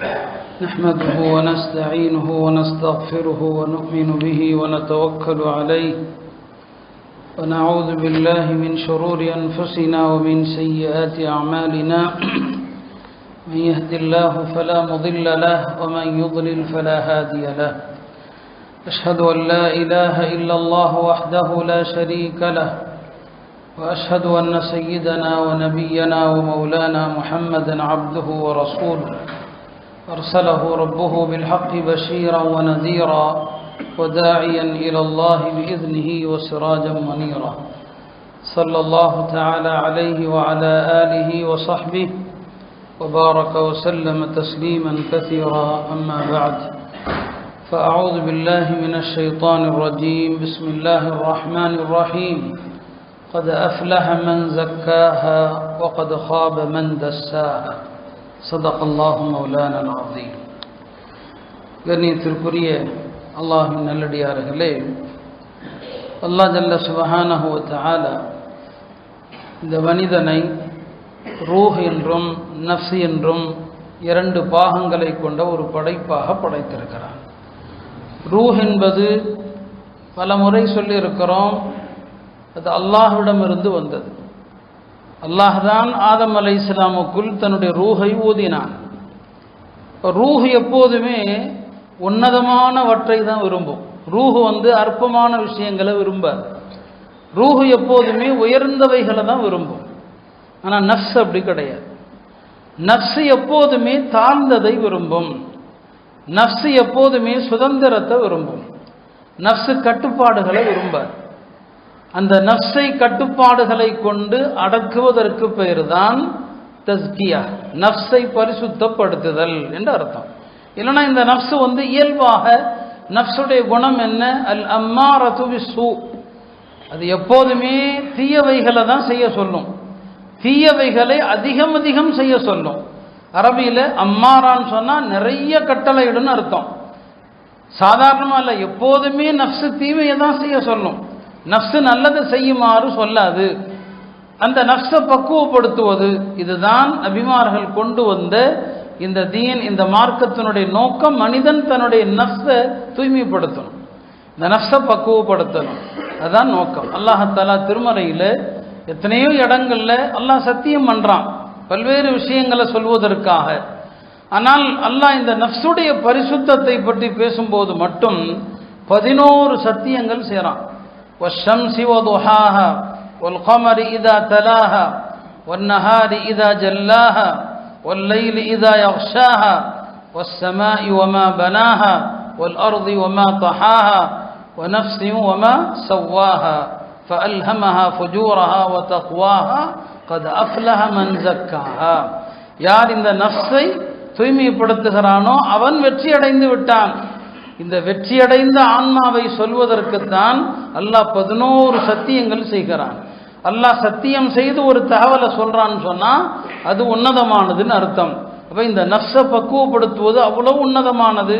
نحمده ونستعينه ونستغفره ونؤمن به ونتوكل عليه ونعوذ بالله من شرور أنفسنا ومن سيئات أعمالنا من يهد الله فلا مضل له ومن يضلل فلا هادي له أشهد أن لا إله إلا الله وحده لا شريك له وأشهد أن سيدنا ونبينا ومولانا محمدا عبده ورسوله أرسله ربه بالحق بشيرا ونذيرا وداعيا إلى الله بإذنه وسراجا منيرا صلى الله تعالى عليه وعلى آله وصحبه وبارك وسلم تسليما كثيرا أما بعد فأعوذ بالله من الشيطان الرجيم بسم الله الرحمن الرحيم قد أفلح من زكاها وقد خاب من دساها صدق الله مولانا العظيم. கண்ணியத்திற்குரிய அல்லாஹ்வின் நல்லடியார்களே, அல்லாஹ் ஜல்ல சுப்ஹானஹு வ தஆலா இந்த மனிதனை ரூஹ் என்றும் நஃப்ஸ் என்றும் இரண்டு பாகங்களை கொண்ட ஒரு படைப்பாக படைத்திருக்கிறான். ரூஹ் என்பது பல முறை சொல்லியிருக்கிறோம், அது அல்லாஹ்விடமிருந்து வந்தது. அல்லாஹ் தான் ஆதம் அலைஹிஸ்ஸலாமுக்குள் தன்னுடைய ரூஹை ஊதினான். ரூஹ் எப்போதுமே உன்னதமானவற்றை தான் விரும்பும். ரூஹ் அற்பமான விஷயங்களை விரும்பாது. ரூஹ் எப்போதுமே உயர்ந்தவைகளை தான் விரும்பும். ஆனால் நஃப்ஸ் அப்படி கிடையாது. நஃப்ஸ் எப்போதுமே தாழ்ந்ததை விரும்பும். நஃப்ஸ் எப்போதுமே சுதந்திரத்தை விரும்பும். நஃப்ஸ் கட்டுப்பாடுகளை விரும்பாது. அந்த நஃப்ஸை கட்டுப்பாடுகளை கொண்டு அடக்குவதற்கு பெயர் தான் தஸ்கியா, நஃப்ஸை பரிசுத்தப்படுத்துதல் என்று அர்த்தம். இல்லைன்னா இந்த நஃப்ஸ் இயல்பாக நஃப்ஸுடைய குணம் என்ன? அல் அம்மாரது பிஸ்ஸூ, அது எப்போதுமே தீயவைகளை தான் செய்ய சொல்லும். தீயவைகளை அதிகம் அதிகம் செய்ய சொல்லும். அரபியில் அம்மாரான்னு சொன்னால் நிறைய கட்டளையிடுன்னு அர்த்தம். சாதாரணமாக இல்லை, எப்போதுமே நஃப்ஸ் தீமையை தான் செய்ய சொல்லும். நஃப்ஸ் நல்லதை செய்யுமாறு சொல்லாது. அந்த நஃப்ஸை பக்குவப்படுத்துவது, இதுதான் நபிமார்கள் கொண்டு வந்த இந்த தீன், இந்த மார்க்கத்தினுடைய நோக்கம். மனிதன் தன்னுடைய நஃப்ஸை தூய்மைப்படுத்தணும், இந்த நஃப்ஸை பக்குவப்படுத்தணும், அதுதான் நோக்கம். அல்லாஹ் தஆலா திருமறையில் எத்தனையோ இடங்கள்ல அல்லாஹ் சத்தியம் பண்றான் பல்வேறு விஷயங்களை சொல்வதற்காக. ஆனால் அல்லாஹ் இந்த நஃப்ஸுடைய பரிசுத்தத்தை பற்றி பேசும்போது மட்டும் 11 சத்தியங்கள் செய்றான். والشمس وضحاها والقمر إذا تلاها والنهار إذا جلاها والليل إذا يغشاها والسماء وما بناها والأرض وما طحاها ونفس وما سواها فألهمها فجورها وتقواها قد أفلح من زكاها. யார் இந்த நஃப்ஸை தூய்மைப்படுத்துகிறானோ அவன் வெற்றி அடைந்து விட்டான். இந்த வெற்றியடைந்த ஆன்மாவை சொல்வதற்குத்தான் அல்லாஹ் 11 சத்தியங்கள் செய்கிறான். அல்லாஹ் சத்தியம் செய்து ஒரு தகவலை சொல்றான்னு சொன்னா அது உன்னதமானதுன்னு அர்த்தம். அப்ப இந்த நஃப்ஸை பக்குவப்படுத்துவது அவ்வளவு உன்னதமானது.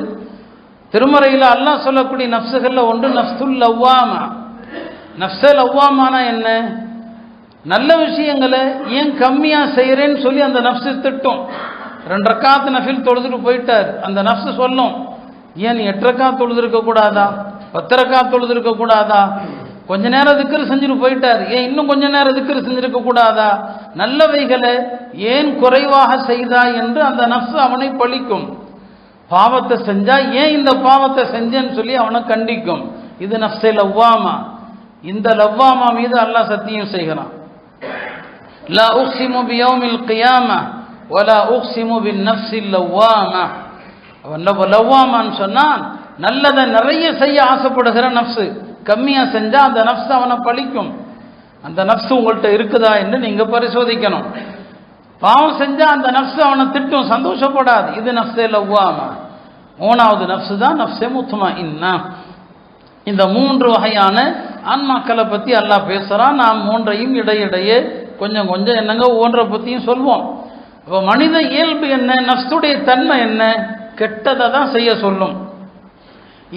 திருமறையில் அல்லாஹ் சொல்லக்கூடிய நஃப்ஸுகள்ல ஒன்று நஃப்ஸுல் லவ்வாமா. நஃப்ஸுல் லவ்வாமானா என்ன? நல்ல விஷயங்களை ஏன் கம்மியா செய்யறேன்னு சொல்லி அந்த நஃப்ஸு திட்டும். 2 ரக்காத் நஃபில் தொழுதுட்டு போயிட்டார், அந்த நஃப்ஸு சொல்லும், ஏன் 8 ரக்காத் தொழுதுருக்க கூடாதா, 10 ரக்காத் தொழுதுருக்க கூடாதா, கொஞ்ச நேரம் திக்ர் செஞ்சுட்டு போயிட்டார், ஏன் இன்னும் கொஞ்ச நேரம் திக்ர் செஞ்சிருக்க கூடாதா, நல்லவைகளை ஏன் குறைவாக செய்தா என்று அந்த நஃப்ஸ் அவனை பழிக்கும். பாவத்தை செஞ்சா ஏன் இந்த பாவத்தை செஞ்சேன்னு சொல்லி அவனை கண்டிக்கும். இது நஃப்ஸே லவ்வாமா. இந்த லவ்வாமா மீது அல்லாஹ் சத்தியம் செய்கிறான். லா உக்ஸிமு பியௌமில் கியாமா வலா உக்ஸிமு பின் நஃப்ஸில் லவ்வாமா. அவன் லவ்வாமான்னு சொன்னான் நல்லதை நிறைய செய்ய ஆசைப்படுகிற நஃப்ஸு, கம்மியா செஞ்சா அந்த நஃப்ஸ் அவனை பழிக்கும். அந்த நஃப்ஸ் உங்கள்கிட்ட இருக்குதா என்று நீங்க பரிசோதிக்கணும். பாவம் செஞ்சா அந்த நஃப்ஸ் அவனை திட்டும், சந்தோஷப்படாது. இது நஃப்ஸே லவ்வாமா. 3வது நஃப்ஸ் தான் நஃப்ஸே முத்மஇன்னா. இந்த 3 வகையான ஆன்மாக்களை பத்தி அல்லாஹ் பேசுறான். நாம் 3ஐயும் இடையிடையே கொஞ்சம் கொஞ்சம் என்னங்க ஒன்றை பத்தியும் சொல்வோம். அப்போ மனித இயல்பு என்ன, நஃப்ஸுடைய தன்மை என்ன? கெட்டதை தான் செய்ய சொல்லும்.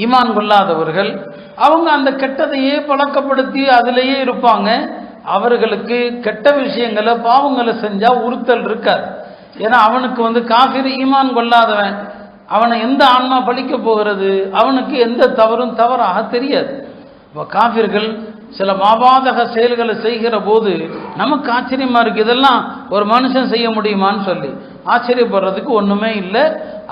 ஈமான் கொள்ளாதவர்கள் அவங்க அந்த கெட்டதையே பழக்கப்படுத்தி அதிலேயே இருப்பாங்க. அவர்களுக்கு கெட்ட விஷயங்களை பாவங்களை செஞ்சா உறுத்தல் இருக்காது. ஏன்னா அவனுக்கு காஃபிர் ஈமான் கொள்ளாதவன், அவனை எந்த ஆன்மா பழிக்க போகிறது, அவனுக்கு எந்த தவறும் தவறாக தெரியாது. இப்போ காஃபிர்கள் சில மாபாதக செயல்களை செய்கிற போது நமக்கு ஆச்சரியமா இருக்கு, இதெல்லாம் ஒரு மனுஷன் செய்ய முடியுமான்னு சொல்லி ஆச்சரியப்படுறதுக்கு ஒண்ணுமே இல்லை.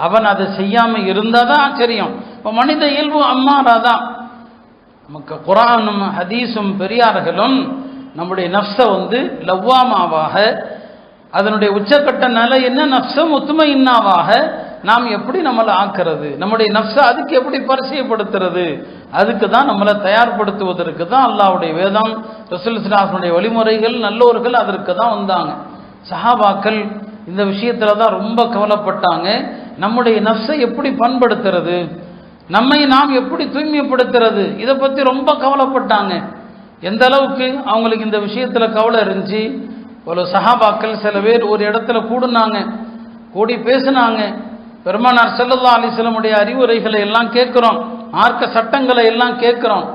அவன் அதை செய்யாம இருந்தாதான் ஆச்சரியம். இப்போ மனித இயல்பு அம்மாரா தான். நமக்கு குர்ஆனும் ஹதீஸும் பெரியார்களும் நம்முடைய நஃப்ஸை லவ்வாமாவாக, அதனுடைய உச்சக்கட்ட நிலை என்ன, நஃப்ஸை முத்மஇன்னாவாக நாம் எப்படி நம்மளை ஆக்கிறது, நம்முடைய நஃப்ஸை அதுக்கு எப்படி பரிச்சயப்படுத்துறது, அதுக்கு தான் நம்மளை தயார்படுத்துவதற்கு தான் அல்லாஹ்வுடைய வேதம், ரசூல் ஸல்லல்லாஹு அலைஹி வஸல்லம் வழிமுறைகள், நல்லோர்கள் அதற்கு தான் வந்தாங்க. சஹாபாக்கள் இந்த விஷயத்துல தான் ரொம்ப கவலைப்பட்டாங்க. நம்முடைய நஃப்ஸை எப்படி பண்படுத்துறது, நம்மை நாம் எப்படி தூய்மைப்படுத்துறது, இதை பற்றி ரொம்ப கவலைப்பட்டாங்க. எந்த அளவுக்கு அவங்களுக்கு இந்த விஷயத்துல கவலை இருந்துச்சு, ஒரு சஹாபாக்கள் சில பேர் ஒரு இடத்துல கூடி பேசினாங்க. பெருமானார் ஸல்லல்லாஹு அலைஹி வஸல்லம் அறிவுரைகளை எல்லாம் கேட்கிறோம், மார்க்க சட்டங்களை எல்லாம் கேட்கிறோம்,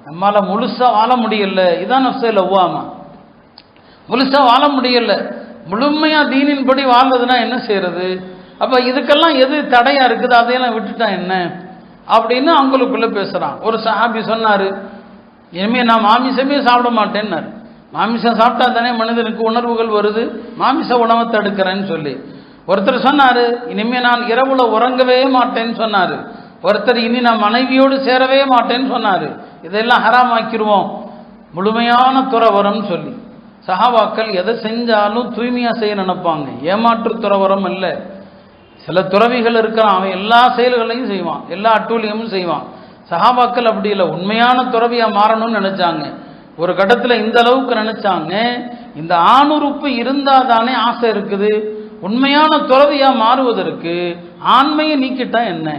நம்மால முழுசா வாழ முடியல. இதான் நஃப்ஸே லவ்வாமா, முழுசா வாழ முடியல. முழுமையா தீனின்படி வாழ்றதுன்னா என்ன செய்யறது, அப்ப இதுக்கெல்லாம் எது தடையா இருக்குது, அதையெல்லாம் விட்டுட்டா என்ன அப்படின்னு அவங்களுக்குள்ள பேசுறான். ஒரு சஹாபி சொன்னாரு, இனிமே நான் மாமிசமே சாப்பிட மாட்டேன்னாரு. மாமிசம் சாப்பிட்டா தானே மனிதனுக்கு உணர்வுகள் வருது, மாமிச உணவை தடுக்கிறேன்னு சொல்லி. ஒருத்தர் சொன்னாரு, இனிமே நான் இரவுல உறங்கவே மாட்டேன்னு சொன்னாரு. ஒருத்தர் இனி நான் மனைவியோடு சேரவே மாட்டேன்னு சொன்னாரு. இதெல்லாம் ஹராம் ஆக்கிடுவோம், முழுமையான துறவரம் சொல்லி. சஹாபாக்கள் எதை செஞ்சாலும் தூய்மையா செய்ய நினைப்பாங்க, ஏமாற்று துறவரம் அல்ல. சில துறவிகள் இருக்கிறான், அவன் எல்லா செயல்களையும் செய்வான், எல்லா அட்டூழியமும் செய்வான். சஹாபாக்கள் அப்படி இல்லை, உண்மையான துறவியா மாறணும்னு நினைச்சாங்க. ஒரு கட்டத்தில் இந்த அளவுக்கு நினைச்சாங்க, இந்த ஆணுறுப்பு இருந்தாதானே ஆசை இருக்குது, உண்மையான துறவியா மாறுவதற்கு ஆண்மையை நீக்கிட்டா என்ன.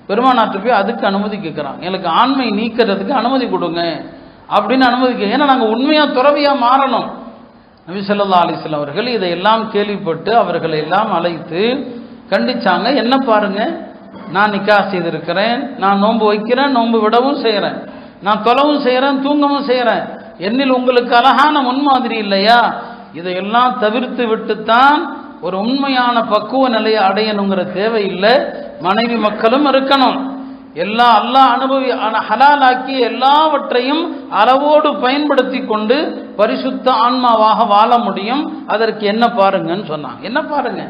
பெருமானாற்று போய் அதுக்கு அனுமதி கேட்கிறான், எனக்கு ஆண்மை நீக்கிறதுக்கு அனுமதி கொடுங்க அப்படின்னு அனுமதி கேட்க. ஏன்னா நாங்கள் உண்மையா துறவியா மாறணும். நபி ஸல்லல்லாஹு அலைஹி வஸல்லம் அவர்கள் இதையெல்லாம் கேள்விப்பட்டு அவர்களை எல்லாம் அழைத்து கண்டிச்சாங்க. என்ன பாருங்க, நான் நிக்காஹ் செய்திருக்கிறேன், நான் நோன்பு வைக்கிறேன், நோன்பு விடவும் செய்கிறேன், நான் தொலவும் செய்கிறேன், தூங்கவும் செய்கிறேன், என்னில் உங்களுக்கு அழகான முன்மாதிரி இல்லையா? இதையெல்லாம் தவிர்த்து விட்டுத்தான் ஒரு உண்மையான பக்குவ நிலையை அடையணுங்கிற தேவையில்லை. மனைவி மக்களும் இருக்கணும், எல்லா அல்லாஹ் ஹலாலாக்கி எல்லாவற்றையும் அளவோடு பயன்படுத்தி கொண்டு பரிசுத்த ஆன்மாவாக வாழ முடியும். அதற்கு என்ன பாருங்கன்னு சொன்னாங்க. என்ன பாருங்க,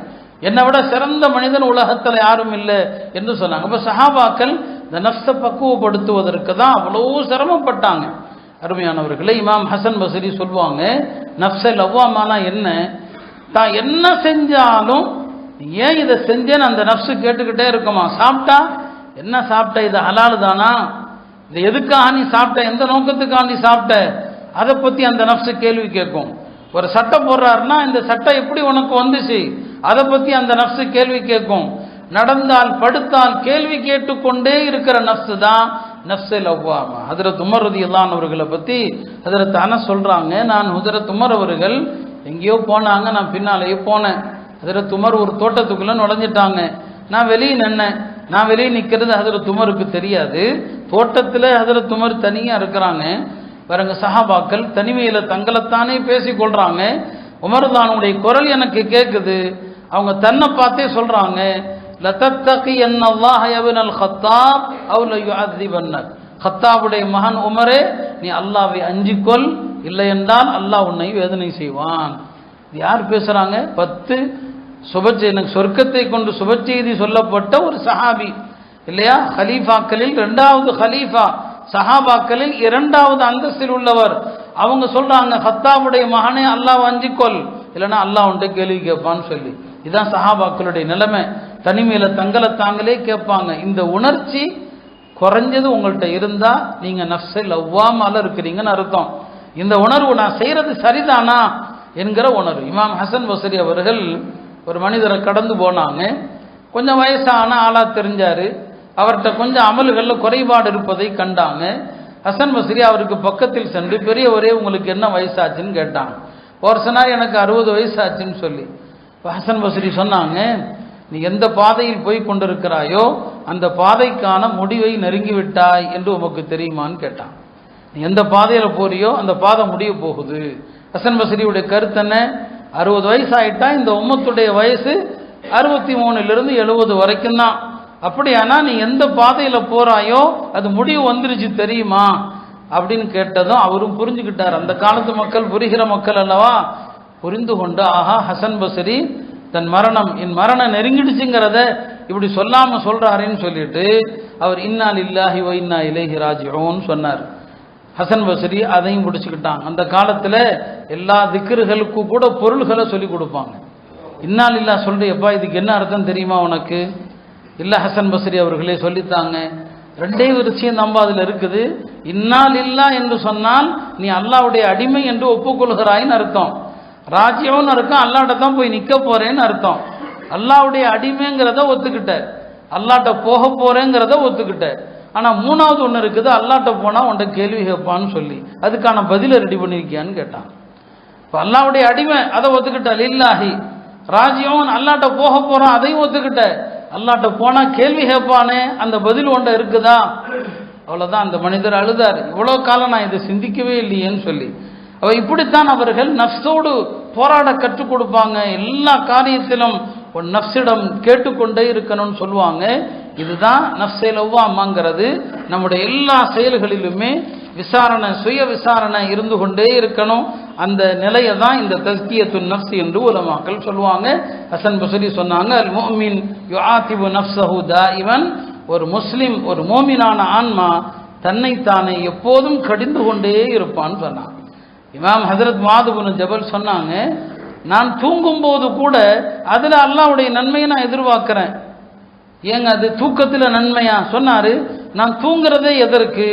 என்னை விட சிறந்த மனிதன் உலகத்தில் யாரும் இல்லை என்று சொன்னாங்க. அப்போ சஹாபாக்கள் இந்த நஃப்ஸை பக்குவப்படுத்துவதற்கு தான் அவ்வளோ சிரமப்பட்டாங்க. அருமையானவர்களே, இமாம் ஹசன் பஸ்ரி சொல்லுவாங்க, நஃப்ஸை லவ்வாமானா என்ன, தான் என்ன செஞ்சாலும் ஏன் இதை செஞ்சேன்னு அந்த நஃப்ஸு கேட்டுக்கிட்டே இருக்குமா. சாப்பிட்டா என்ன சாப்பிட்ட, இது ஹலால் தானா, இது எதுக்காக நீ சாப்பிட்ட, எந்த நோக்கத்துக்காக நீ சாப்பிட்ட, அதை பற்றி அந்த நஃப்ஸு கேள்வி கேட்கும். ஒரு சட்டை போடுறாருன்னா இந்த சட்டை எப்படி உனக்கு வந்துச்சு, அதை பற்றி அந்த நஃப்ஸு கேள்வி கேட்கும். நடந்தால் படுத்தால் கேள்வி கேட்டுக்கொண்டே இருக்கிற நஃப்ஸு தான் நஃப்ஸே லவ்வாமா. ஹஜ்ரத் உமர் ரலியல்லாஹு அன்ஹு அவர்களை பற்றி ஹஜ்ரத் அனஸ் சொல்கிறாங்க, நான் ஹஜ்ரத் உமர் அவர்கள் எங்கேயோ போனாங்க, நான் பின்னாலேயே போனேன். ஹஜ்ரத் உமர் ஒரு தோட்டத்துக்குள்ளே நுழைஞ்சிட்டாங்க, நான் வெளியே நின்னேன். நான் வெளியே நிற்கிறது ஹஜ்ரத் உமருக்கு தெரியாது. தோட்டத்தில் ஹஜ்ரத் உமர் தனியாக இருக்கிறாங்க. பாருங்க, சஹாபாக்கள் தனிமையில் தங்களைத்தானே பேசி கொள்றாங்க. உமர் தானுடைய குரல் எனக்கு கேட்குது. அவங்க தன்னை பார்த்தே சொல்றாங்க, லதத்தகியன்னல்லாஹ யப்னல் கத்தாப் அவ் லயுஅذிபன்னக். கத்தாபுடைய மகன் உமரே, நீ அல்லாஹ்வை அஞ்சிக்கொள், இல்லை என்றால் அல்லாஹ் உன்னை வேதனை செய்வான். இது யார் பேசுறாங்க? 10 எனக்கு சொர்க்கத்தை கொண்டு சுப செய்தி சொல்லப்பட்ட ஒரு சஹாபி இல்லையா, ஹலீஃபாக்களில் 2வது ஹலீஃபா, சஹாபாக்களில் 2வது அந்தஸ்தில் உள்ளவர். அவங்க சொல்றாங்க, கத்தாபுடைய மகனே அல்லாஹ் அஞ்சிக்கொள், இல்லைன்னா அல்லாஹ் உன்கிட்ட கேள்வி கேட்பான்னு சொல்லி. இதுதான் சஹாபாக்களுடைய நிலைமை. தனிமையில தங்களை தாங்களே கேட்பாங்க. இந்த உணர்ச்சி குறைஞ்சது உங்கள்கிட்ட இருந்தா நீங்க நஃப்ஸை லவ்வாமால இருக்கிறீங்கன்னு அர்த்தம். இந்த உணர்வு நான் செய்யறது சரிதானா என்கிற உணர்வு. இமாம் ஹசன் பஸ்ரி அவர்கள் ஒரு மனிதரை கடந்து போனாங்க. கொஞ்சம் வயசான ஆளா தெரிஞ்சாரு, அவர்கிட்ட கொஞ்சம் அமல்களில் குறைபாடு இருப்பதை கண்டாங்க. ஹசன் பஸ்ரி அவருக்கு பக்கத்தில் சென்று, பெரியவரே உங்களுக்கு என்ன வயசாச்சுன்னு கேட்டாங்க. ஒரு சொன்னார், எனக்கு 60 வயசாச்சுன்னு சொல்லி. இப்போ ஹசன் பஸ்ரி சொன்னாங்க, நீ எந்த பாதையில் போய் கொண்டிருக்கிறாயோ அந்த பாதைக்கான முடிவை நெருங்கி விட்டாய் என்று உமக்கு தெரியுமான்னு கேட்டான். நீ எந்த பாதையில் போறியோ அந்த பாதை முடிய போகுது. ஹசன் பஸ்ரியுடைய கருத்து என்ன, 60 வயசு ஆயிட்டா இந்த உம்மத்துடைய வயசு 63லிருந்து 70 வரைக்கும் தான். அப்படியானா நீ எந்த பாதையில் போறாயோ அது முடிவு வந்துருச்சு தெரியுமா அப்படின்னு கேட்டதும் அவரும் புரிஞ்சுக்கிட்டார். அந்த காலத்து மக்கள் புரிகிற மக்கள் அல்லவா, புரிந்து கொண்டு ஆஹா ஹசன் பஸ்ரி தன் என் மரணம் நெருங்கிடுச்சுங்கிறத இப்படி சொல்லாம சொல்றாருன்னு சொல்லிட்டு அவர் இன்னா லில்லாஹி வ இன்னா இலைஹி ராஜிஊன் சொன்னார். ஹசன் பஸ்ரி அதையும் பிடிச்சுக்கிட்டாங்க. அந்த காலத்துல எல்லா திக்ருகளுக்கு கூட பொருள்களை சொல்லி கொடுப்பாங்க. இன்னா லில்லாஹ் சொல்றியப்பா, இதுக்கு என்ன அர்த்தம் தெரியுமா உனக்கு? இல்ல ஹசன் பஸ்ரி அவர்களே சொல்லித்தாங்க. ரெண்டே விஷயம் நம்ப அதுல இருக்குது. இன்னா லில்லாஹ் என்று சொன்னால் நீ அல்லாஹ்வுடைய அடிமை என்று ஒப்புக்கொள்கிறாய்ன்னு அர்த்தம். ராஜ்யம்னு அர்த்தம் அல்லாஹ்ட்ட தான் போய் நிக்க போறேன்னு அர்த்தம். அல்லாஹ்வுடைய அடிமைங்கிறத ஒத்துக்கிட்ட, அல்லாஹ்ட்ட போக போறேங்கிறத ஒத்துக்கிட்ட. ஆனா மூணாவது ஒன்று இருக்குது, அல்லாஹ்ட்ட போனா உன்ட்ட கேள்வி கேட்பான்னு சொல்லி அதுக்கான பதிலை ரெடி பண்ணிருக்கியான்னு கேட்டான். இப்போ அல்லாஹ்வுடைய அடிமை அதை ஒத்துக்கிட்ட, லில்லாஹி. ராஜ்யம் அல்லாஹ்ட்ட போக போறான் அதையும் ஒத்துக்கிட்ட, அல்லாஹ்ட்ட போனா கேள்வி கேட்பானே அந்த பதில் ஒன்றை இருக்குதா? அவ்வளவுதான். அந்த மனிதர் அழுதார், இவ்வளவு காலம் நான் இதை சிந்திக்கவே இல்லையேன்னு சொல்லி. அவ இப்படித்தான் அவர்கள் நஃப்ஸோடு போராட கற்றுக் கொடுப்பாங்க. எல்லா காரியத்திலும் நஃப்ஸிடம் கேட்டுக்கொண்டே இருக்கணும்னு சொல்லுவாங்க. இதுதான் நஃப்ஸே லவ்வாமாங்கிறது. நம்முடைய எல்லா செயல்களிலுமே விசாரணை, சுய விசாரணை இருந்து கொண்டே இருக்கணும். அந்த நிலையை தான் இந்த தஸ்கியத்துன் நஃப்ஸ் என்று உலமாக்கள் சொல்லுவாங்க. ஹசன் பஸ்ரி சொன்னாங்க, அல் முஃமின் யுஆதிபு நஃப்ஸஹு தாயிமன். ஒரு முஸ்லிம், ஒரு மோமினான ஆன்மா தன்னைத்தானே எப்போதும் கடிந்து கொண்டே இருப்பான்னு சொன்னாங்க. இமாம் ஹஜரத் முஆத் இப்னு ஜபல் சொன்னாங்க, நான் தூங்கும் போது கூட அதுல அல்லாஹ்வுடைய நன்மையை நான் எதிர்பார்க்கிறேன். ஏங்க அது தூக்கத்தில் நன்மையா? சொன்னாரு, நான் தூங்குறதே எதற்கு?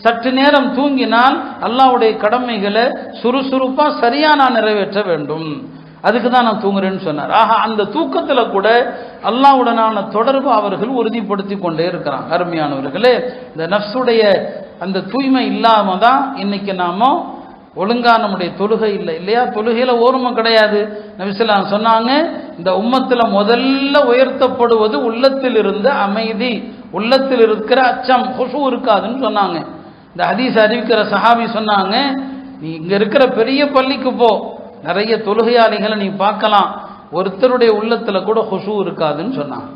சற்று நேரம் தூங்கினால் அல்லாஹ்வுடைய கடமைகளை சுறுசுறுப்பா சரியா நான் நிறைவேற்ற வேண்டும், அதுக்கு தான் நான் தூங்குறேன்னு சொன்னார். ஆஹா, அந்த தூக்கத்துல கூட அல்லாஹ்வுடனான தொடர்பு அவர்கள் உறுதிப்படுத்தி கொண்டே இருக்கிறாங்க. அருமையானவர்களே, இந்த நஃப்ஸுடைய அந்த தூய்மை இல்லாம தான் இன்னைக்கு நாம ஒழுங்கா நம்முடைய தொழுகை இல்லை இல்லையா? தொழுகையில ஓர்மை கிடையாது. நபி ஸல்லல்லாஹு அலைஹி வஸல்லம் சொன்னாங்க, இந்த உம்மத்துல முதல்ல உயர்த்தப்படுவது உள்ளத்தில் இருந்த அமைதி, உள்ளத்தில் இருக்கிற அச்சம், குஷு இருக்காதுன்னு சொன்னாங்க. இந்த ஹதீஸ் அறிவிக்கிற சஹாபி சொன்னாங்க, நீ இங்க இருக்கிற பெரிய பள்ளிக்கு போ, நிறைய தொழுகையாளிகளை நீ பார்க்கலாம், ஒருத்தருடைய உள்ளத்துல கூட குஷு இருக்காதுன்னு சொன்னாங்க.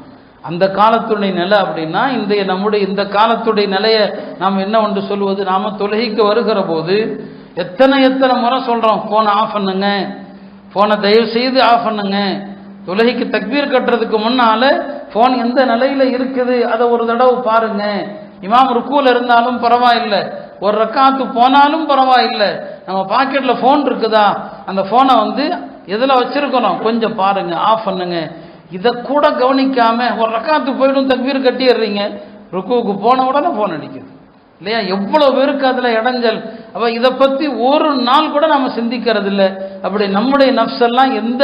அந்த காலத்துடைய நிலை அப்படின்னா நம்முடைய இந்த காலத்துடைய நிலையை நாம் என்ன ஒன்று சொல்வது? நாம தொழுகைக்கு வருகிற போது எத்தனை முறை சொல்றோம், போனை ஆஃப் பண்ணுங்க, போனை தயவு செய்து ஆஃப் பண்ணுங்க. தொழுகைக்கு தக்பீர் கட்டுறதுக்கு முன்னால போன் எந்த நிலையில இருக்குது அதை ஒரு தடவை பாருங்க. இமாம் ருக்கூல இருந்தாலும் பரவாயில்லை, ஒரு ரக்காத்து போனாலும் பரவாயில்லை, நம்ம பாக்கெட்ல போன் இருக்குதா, அந்த போனை எதுல வச்சிருக்கிறோம் கொஞ்சம் பாருங்க, ஆஃப் பண்ணுங்க. இதை கூட கவனிக்காம ஒரு ரக்காத்து போயிடும் தக்பீர் கட்டிடுறீங்க, ருக்குவுக்கு போன உடனே போன் அடிக்குது இல்லையா? எவ்வளவு பேருக்கு அதுல இடைஞ்சல். அப்ப இதை பத்தி ஒரு நாள் கூட நாம சிந்திக்கிறது இல்லை. அப்படி நம்முடைய நஃப்ஸ் எல்லாம் எந்த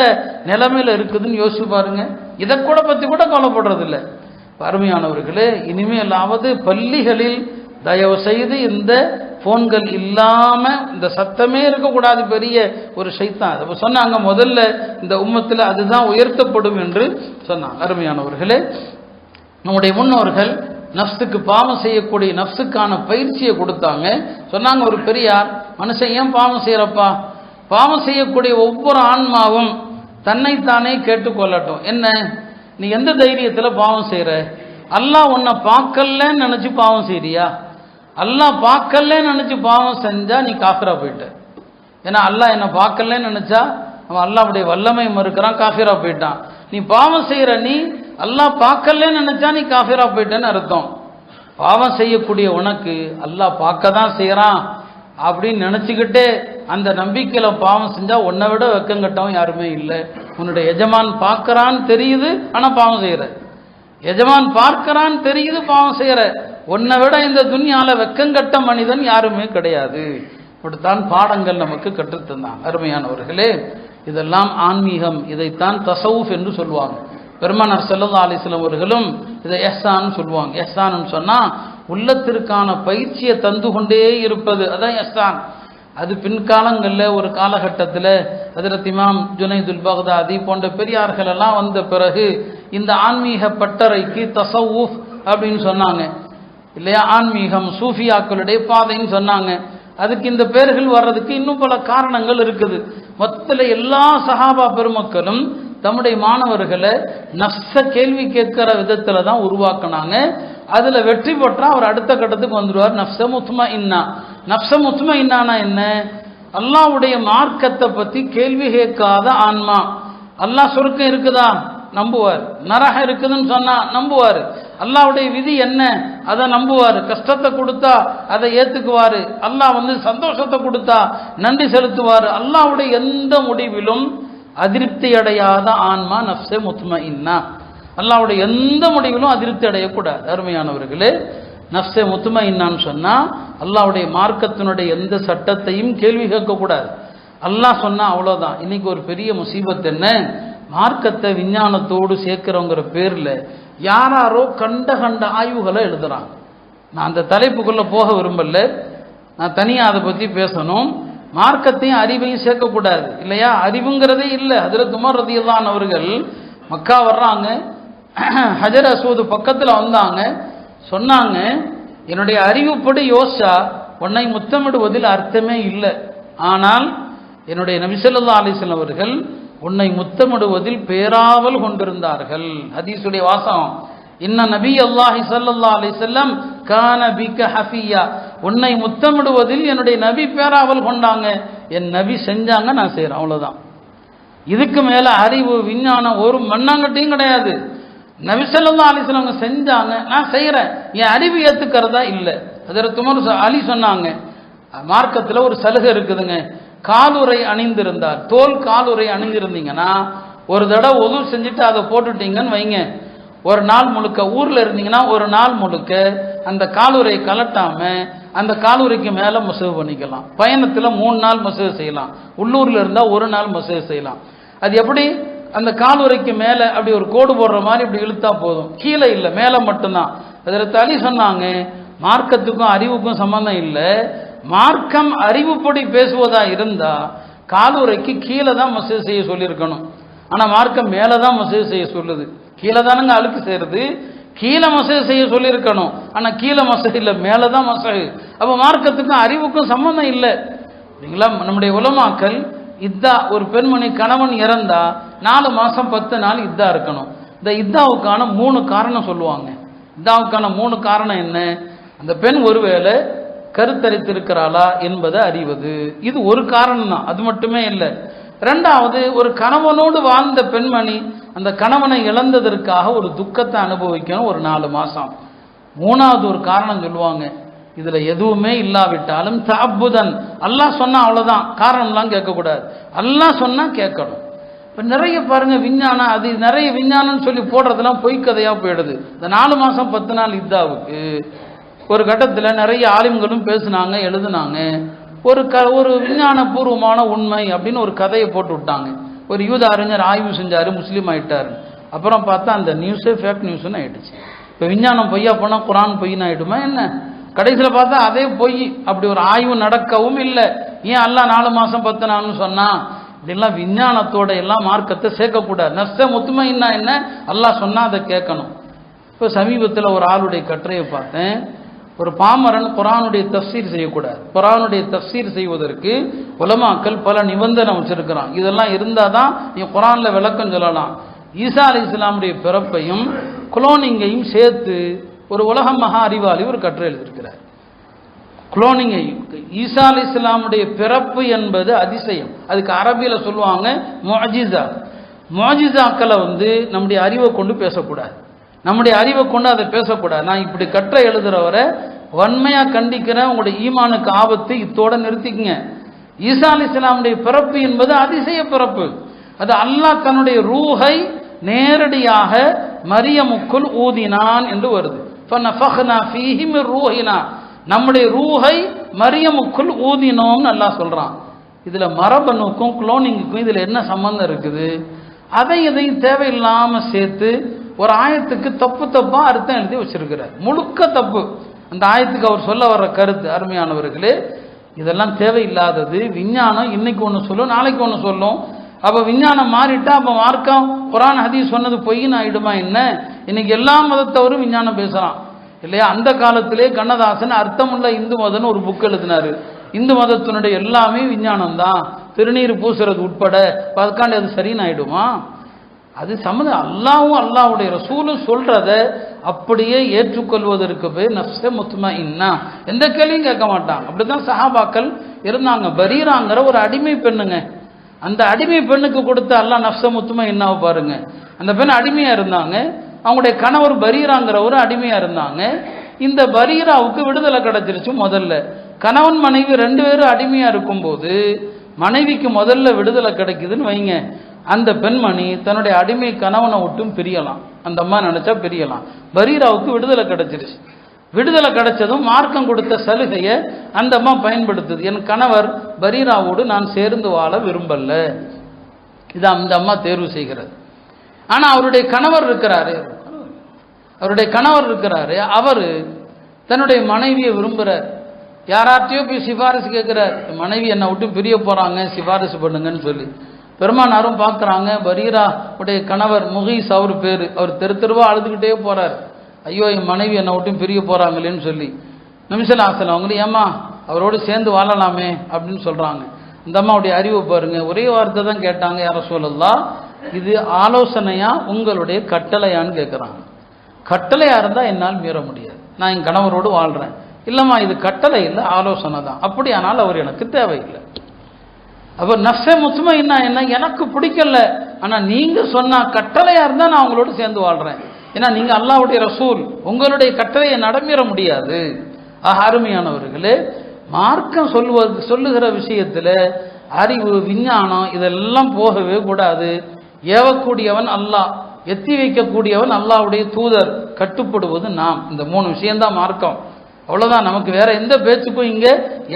நிலைமையில இருக்குதுன்னு யோசிச்சு பாருங்க. இதை கூட பத்தி கூட கவலைப்படுறது இல்லை. அருமையானவர்களே, இனிமேலாவது பள்ளிகளில் தயவு செய்து இந்த போன்கள் இல்லாம இந்த சத்தமே இருக்கக்கூடாது. பெரிய ஒரு ஷைத்தான். அப்ப சொன்னாங்க, முதல்ல இந்த உம்மத்தில் அதுதான் உயர்த்தப்படும் என்று சொன்னாங்க. அருமையானவர்களே, நம்முடைய முன்னோர்கள் நஃப்ஸுக்கு பாவம் செய்யக்கூடிய நஃப்ஸுக்கான பயிற்சியை கொடுத்தாங்க. சொன்னாங்க, ஒரு பெரியார், மனுஷன் ஏன் பாவம் செய்யறப்பா? பாவம் செய்யக்கூடிய ஒவ்வொரு ஆன்மாவும் தன்னைத்தானே கேட்டுக்கொள்ளட்டும். என்ன, நீ எந்த தைரியத்தில் பாவம் செய்யற? அல்லாஹ் உன்னை பார்க்கலன்னு நினைச்சு பாவம் செய்யறியா? அல்லாஹ் பார்க்கலன்னு நினைச்சு பாவம் செஞ்சா நீ காஃபிரா போயிட்ட. ஏன்னா அல்லாஹ் என்ன பார்க்கலன்னு நினைச்சா அவன் அல்லாஹ்வுடைய வல்லமை மறுக்கிறான், காஃபிரா போயிட்டான். நீ பாவம் செய்யற, நீ அல்லாஹ் பார்க்கலன்னு நினைச்சா நீ காஃபிரா போயிட்டேன்னு அர்த்தம். பாவம் செய்யக்கூடிய உனக்கு அல்லாஹ் பார்க்க தான் செய்யறான் அப்படின்னு நினைச்சுக்கிட்டே அந்த நம்பிக்கையில பாவம் செஞ்சா உன்னை விட வெக்கங்கட்டவன் யாருமே இல்லை. உன்னுடைய எஜமான் பார்க்கறான்னு தெரியுது, ஆனா பாவம் செய்யற. எஜமான் பார்க்கறான்னு தெரியுது, பாவம் செய்யற. உன்னை விட இந்த துன்யால வெக்கங்கட்ட மனிதன் யாருமே கிடையாது. இப்படித்தான் பாடங்கள் நமக்கு கற்றுத்தந்தான். அருமையானவர்களே, இதெல்லாம் ஆன்மீகம். இதைத்தான் தஸவுஃப் என்று சொல்லுவாங்க. பெருமானார் ஸல்லல்லாஹு அலைஹி வஸல்லம் அவர்களும் இதை இஹ்சான் சொல்லுவாங்க. இஹ்சான் சொன்னா உள்ளத்திற்கான பயிற்சியை தந்து கொண்டே இருப்பது, அதான் இஹ்சான். அது பின்காலங்களில் ஒரு காலகட்டத்தில் ஹஜ்ரத் இமாம் ஜுனைதுல் பக்தாதி போன்ற பெரியார்கள் எல்லாம் வந்த பிறகு இந்த ஆன்மீக பட்டறைக்கு தஸவுஃப் அப்படின்னு சொன்னாங்க இல்லையா? ஆன்மீகம் சூஃபியாக்களுடைய பாதைன்னு சொன்னாங்க. அதுக்கு இந்த பேர்கள் வர்றதுக்கு இன்னும் பல காரணங்கள் இருக்குது. மொத்தத்தில் எல்லா சஹாபா பெருமக்களும் தம்முடைய மாணவர்களை நஃப்ஸ கேள்வி கேட்கிற விதத்துல தான் உருவாக்குனாங்க. அதுல வெற்றி பெற்றா அவர் அடுத்த கட்டத்துக்கு வந்துடுவார். நஃப்ஸ முத்மஇன்னா. நஃப்ஸ முத்மஇன்னானா என்ன? அல்லாஹ்வுடைய மார்க்கத்தை பத்தி கேள்வி கேட்காத ஆன்மா. அல்லாஹ் சொர்க்கம் இருக்குதா நம்புவார், நரகம் இருக்குதுன்னு சொன்னா நம்புவார், அல்லாஹ்வுடைய விதி என்ன அதை நம்புவார், கஷ்டத்தை கொடுத்தா அதை ஏத்துக்குவாரு, அல்லாஹ் சந்தோஷத்தை கொடுத்தா நன்றி செலுத்துவார். அல்லாஹ்வுடைய எந்த முடிவிலும் அதிருப்தி அடையாத ஆன்மா நஃப்ஸே முத்மஇன்னா. அல்லாஹ்வுடைய எந்த முடிவிலும் அதிருப்தி அடையக்கூடாது. அருமையானவர்களே, நஃப்ஸே முத்மஇன்னான்னு சொன்னா அல்லாஹ்வுடைய மார்க்கத்தினுடைய எந்த சட்டத்தையும் கேள்வி கேட்கக்கூடாது. அல்லாஹ் சொன்னா அவ்வளோதான். இன்னைக்கு ஒரு பெரிய முசீபத் என்ன, மார்க்கத்தை விஞ்ஞானத்தோடு சேர்க்கிறோங்கிற பேர்ல யாராரோ கண்ட ஆய்வுகளை எழுதுறாங்க. நான் அந்த தலைப்புக்குள்ள போக விரும்பல, நான் தனியாக அதை பற்றி பேசணும். மார்க்கத்தையும் அறிவையும் சேர்க்கக்கூடாது இல்லையா? அறிவுங்கிறதே இல்லை. ஹஜ்ரத் உமர் ரலியல்லாஹு அன்ஹு அவர்கள் மக்கா வர்றாங்க, ஹஜர் அஸ்வத் பக்கத்தில் வந்தாங்க, சொன்னாங்க என்னுடைய அறிவுப்படி யோசிச்சா உன்னை முத்தமிடுவதில் அர்த்தமே இல்லை, ஆனால் என்னுடைய நபி ஸல்லல்லாஹு அலைஹி வஸல்லம் அவர்கள் உன்னை முத்தமிடுவதில் பேராவல் கொண்டிருந்தார்கள். ஹதீஸுடைய வாசகம், இன்ன நபி அல்லாஹி ஸல்லல்லாஹு அலைஹி வஸல்லம் கான பிக ஹஃபியா. உன்னை முத்தமிடுவதில் என்னுடைய நபி பேராவல் கொண்டாங்க, என் நபி செஞ்சாங்க, நான் செய்கிறேன், அவ்வளோதான். இதுக்கு மேலே அறிவு விஞ்ஞானம் ஒரு மண்ணாங்கட்டையும் கிடையாது. நபி ஸல்லல்லாஹு அலைஹி வஸல்லம் செஞ்சாங்க, நான் செய்கிறேன், என் அறிவு ஏற்றுக்கிறதா இல்லை. ஹஜ்ரத் உமர் அலி சொன்னாங்க, மார்க்கத்தில் ஒரு சலுகை இருக்குதுங்க, காலுறை அணிந்திருந்தார், தோல் காலுறை அணிந்திருந்தீங்கன்னா ஒரு தடவை ஒது செஞ்சுட்டு அதை போட்டுட்டீங்கன்னு வைங்க, ஒரு நாள் முழுக்க ஊரில் இருந்தீங்கன்னா ஒரு நாள் முழுக்க அந்த காலுறை கலட்டாம அந்த காலுறைக்கு மேலே மசூவு பண்ணிக்கலாம். பயணத்தில் 3 நாள் மசூவு செய்யலாம், உள்ளூரில் இருந்தால் ஒரு நாள் மசூவு செய்யலாம். அது எப்படி? அந்த காலுறைக்கு மேலே அப்படி ஒரு கோடு போடுற மாதிரி இப்படி இழுத்தா போதும், கீழே இல்லை, மேலே மட்டும்தான். அதில் தலி சொன்னாங்க, மார்க்கத்துக்கும் அறிவுக்கும் சம்பந்தம் இல்லை. மார்க்கம் அறிவுப்படி பேசுவதா இருந்தா காலுறைக்கு கீழே தான் மசூவு செய்ய சொல்லியிருக்கணும். ஆனால் மார்க்கம் மேலே தான் மசூவு செய்ய சொல்லுது. கீழே தானுங்க அழுக்கு செய்யறது, கீழே மசூவு செய்ய சொல்லியிருக்கணும். ஆனால் கீழே மசூவு இல்லை, மேலே தான் மசூவு. அப்போ மார்க்கத்துக்கும் அறிவுக்கும் சம்பந்தம் இல்லை இல்லைங்களா? நம்முடைய உலமாக்கள் இத்தா, ஒரு பெண்மணி கணவன் இறந்தா 4 மாதம் 10 நாள் இத்தா இருக்கணும். இந்த இத்தாவுக்கான 3 காரணம் சொல்லுவாங்க. இத்தாவுக்கான 3 காரணம் என்ன? அந்த பெண் ஒருவேளை கருத்தரித்திருக்கிறாளா என்பதை அறிவது, இது ஒரு காரணம் தான், அது மட்டுமே இல்லை. 2வது, ஒரு கணவனோடு வாழ்ந்த பெண்மணி அந்த கணவனை இழந்ததற்காக ஒரு துக்கத்தை அனுபவிக்கணும் ஒரு 4 மாதம். 3வது ஒரு காரணம் சொல்லுவாங்க, இதுல எதுவுமே இல்லாவிட்டாலும் தஅப்புதன், அல்லாஹ் சொன்னா அவ்வளவுதான், காரணம்லாம் கேட்கக்கூடாது, அல்லாஹ் சொன்னா கேட்கணும். இப்போ நிறைய பாருங்க விஞ்ஞானம், அது நிறைய விஞ்ஞானம்னு சொல்லி போடுறதெல்லாம் பொய்க்கதையா போயிடுது. இந்த 4 மாதம் 10 நாள் இத்தாவுக்கு ஒரு கட்டத்தில் நிறைய ஆலிம்களும் பேசுனாங்க, எழுதுனாங்க. ஒரு விஞ்ஞானபூர்வமான உண்மை அப்படின்னு ஒரு கதையை போட்டு விட்டாங்க. ஒரு யூத அறிஞர் ஆய்வு செஞ்சாரு, முஸ்லீம் ஆயிட்டாரு. அப்புறம் பார்த்தா அந்த நியூஸே ஃபேக் நியூஸ்ன்னு ஆயிடுச்சு. இப்போ விஞ்ஞானம் பொய்யா போனால் குரான் பொய்ன்னு ஆயிடுமா என்ன? கடைசியில் பார்த்தா அதே பொய். அப்படி ஒரு ஆய்வு நடக்கவும் இல்லை. ஏன் அல்லாஹ் 4 மாதம் 10 நாள்னு சொன்னா? இதெல்லாம் விஞ்ஞானத்தோட எல்லாம் மார்க்கத்தை சேர்க்கக்கூடாது. நஃப்ஸே முத்மஇன்னா என்ன? அல்லாஹ் சொன்னா அதை கேட்கணும். இப்போ சமீபத்தில் ஒரு ஆளுடைய கட்டுரையை பார்த்தேன். ஒரு பாமரன் குர்ஆனுடைய தஃப்சீர் செய்யக்கூடாது. குர்ஆனுடைய தஃப்சீர் செய்வதற்கு உலமாக்கள் பல நிபந்தனை வச்சிருக்கிறான். இதெல்லாம் இருந்தால் தான் நீ குர்ஆனில் விளக்கம் சொல்லலாம். ஈசா அலைஹிஸ்ஸலாமுடைய பிறப்பையும் குளோனிங்கையும் சேர்த்து ஒரு உலக மகா அறிவாளி ஒரு கட்டுரை எழுதியிருக்கிறார். குளோனிங்கை, ஈசா அலைஹிஸ்ஸலாமுடைய பிறப்பு என்பது அதிசயம். அதுக்கு அரபியில் சொல்லுவாங்க முஅஜிஸா. முஅஜிஸாக்களை நம்முடைய அறிவை கொண்டு பேசக்கூடாது, நம்முடைய அறிவை கொண்டு அதை பேசக்கூடாது. நான் இப்படி கற்ற எழுதுறவரை வன்மையாக கண்டிக்கிறேன், உங்களுடைய ஈமானுக்கு ஆபத்து, இத்தோட நிறுத்திக்கங்க. ஈசா அலைஹிஸ்ஸலாமுடைய பிறப்பு என்பது அதிசய பிறப்பு. அது அல்லாஹ் தன்னுடைய ரூஹை நேரடியாக மரியமுக்குள் ஊதினான் என்று வருது. ஃபனஃபக்னா ஃபீஹி மின் ரூஹினா, நம்முடைய ரூஹை மரியமுக்குள் ஊதினோம்னு அல்லாஹ் சொல்றான். இதுல மரபணுக்கும் குளோனிங்குக்கும் இதுல என்ன சம்பந்தம் இருக்குது? அதை இதையும் தேவையில்லாமல் சேர்த்து ஒரு ஆயத்துக்கு தப்பா அர்த்தம் எழுதி வச்சிருக்கிறார். முழுக்க தப்பு. அந்த ஆயத்துக்கு அவர் சொல்ல வர்ற கருத்து, அருமையானவர்களே, இதெல்லாம் தேவையில்லாதது. விஞ்ஞானம் இன்னைக்கு ஒன்று சொல்லும், நாளைக்கு ஒன்று சொல்லும். அப்போ விஞ்ஞானம் மாறிட்டா அப்போ மார்க்கம் குர்ஆன் ஹதீஸ் சொன்னது பொய்ன்னு ஆயிடுமா என்ன? இன்னைக்கு எல்லா மதத்தவரும் விஞ்ஞானம் பேசலாம் இல்லையா? அந்த காலத்திலே கண்ணதாசன் அர்த்தமுள்ள இந்து மதம்னு ஒரு புக் எழுதினாரு. இந்து மதத்தினுடைய எல்லாமே விஞ்ஞானம் தான், திருநீர் பூசுறது உட்பட. அதுக்காண்டி அது சரின்னு ஆயிடுமா? அது அல்லாவும் அல்லாவுடைய ரசூலும் சொல்றத அப்படியே ஏற்றுக்கொள்வதற்கு பேர் நஃப்ஸே முத்மஇன்னா. எந்த கேள்வியும் கேட்க மாட்டாங்க. அப்படிதான் சஹாபாக்கள் இருந்தாங்க. பரீராங்கிற ஒரு அடிமை பெண்ணுங்க, அந்த அடிமை பெண்ணுக்கு கொடுத்த அல்லாஹ் நஃப்ஸே முத்மஇன்னாவை பாருங்க. அந்த பெண் அடிமையா இருந்தாங்க, அவங்களுடைய கணவர் பரீராங்கிற ஒரு அடிமையா இருந்தாங்க. இந்த பரீராவுக்கு விடுதலை கிடைச்சிருச்சு. முதல்ல கணவன் மனைவி 2 பேரும் அடிமையா இருக்கும்போது மனைவிக்கு முதல்ல விடுதலை கிடைக்குதுன்னு வைங்க, அந்த பெண்மணி தன்னுடைய அடிமை கணவனை விட்டும் பிரியலாம். அந்த அம்மா நினைச்சா பிரியலாம். பரீராவுக்கு விடுதலை கிடைச்சிருச்சு. விடுதலை கிடைச்சதும் மார்க்கம் கொடுத்த சலுகையை அந்த அம்மா பயன்படுத்துது. என் கணவர் பரீராவோடு நான் சேர்ந்து வாழ விரும்பல, இதை அந்த அம்மா தேர்வு செய்கிறது. ஆனா அவருடைய கணவர் இருக்கிறாரு, அவரு தன்னுடைய மனைவியை விரும்புறார். யாரார்ட்டையோ போய் சிபாரிசு கேட்கிறார், மனைவி என்னை விட்டு பிரிய போறாங்க, சிபாரிசு பண்ணுங்கன்னு சொல்லி. பெருமானாரும் பார்க்குறாங்க, பரீரா உடைய கணவர் முகீஸ் அவர் பேர், அவர் தெருவா அழுதுகிட்டே போறார், ஐயோ என் மனைவி என்னை விட்டு பிரிய போறாங்களேன்னு சொல்லி. நிமிஷம் ஆசலம் அவங்களும் ஏமா அவரோடு சேர்ந்து வாழலாமே அப்படின்னு சொல்றாங்க. இந்த அம்மாவுடைய அறிவை பாருங்க, ஒரே வார்த்தை தான் கேட்டாங்க, யார சொல்லலாம், இது ஆலோசனையா உங்களுடைய கட்டளையான்னு கேட்குறாங்க. கட்டளையா இருந்தால் என்னால் மீற முடியாது, நான் என் கணவரோடு வாழ்றேன். இல்லைம்மா இது கட்டளை இல்லை, ஆலோசனை தான். அப்படியானால் அவர் எனக்கு தேவையில்லை. அப்போ நஃப்ஸே முத்மஇன்னா என்ன, எனக்கு பிடிக்கல, ஆனால் நீங்க சொன்னா கட்டளையா இருந்தால் நான் அவங்களோடு சேர்ந்து வாழ்றேன். ஏன்னா நீங்க அல்லாஹ்வுடைய ரசூல், உங்களுடைய கட்டளையை நடமீற முடியாது. அருமையானவர்களே, மார்க்கம் சொல்லுகிற விஷயத்துல அறிவு விஞ்ஞானம் இதெல்லாம் போகவே கூடாது. ஏவக்கூடியவன் அல்லாஹ், எத்தி வைக்கக்கூடியவன் அல்லாஹ்வுடைய தூதர், கட்டுப்படுவது நாம். இந்த 3 விஷயம்தான் மார்க்கம். அவ்வளவுதான், நமக்கு வேற எந்த பேச்சுக்கும் இங்க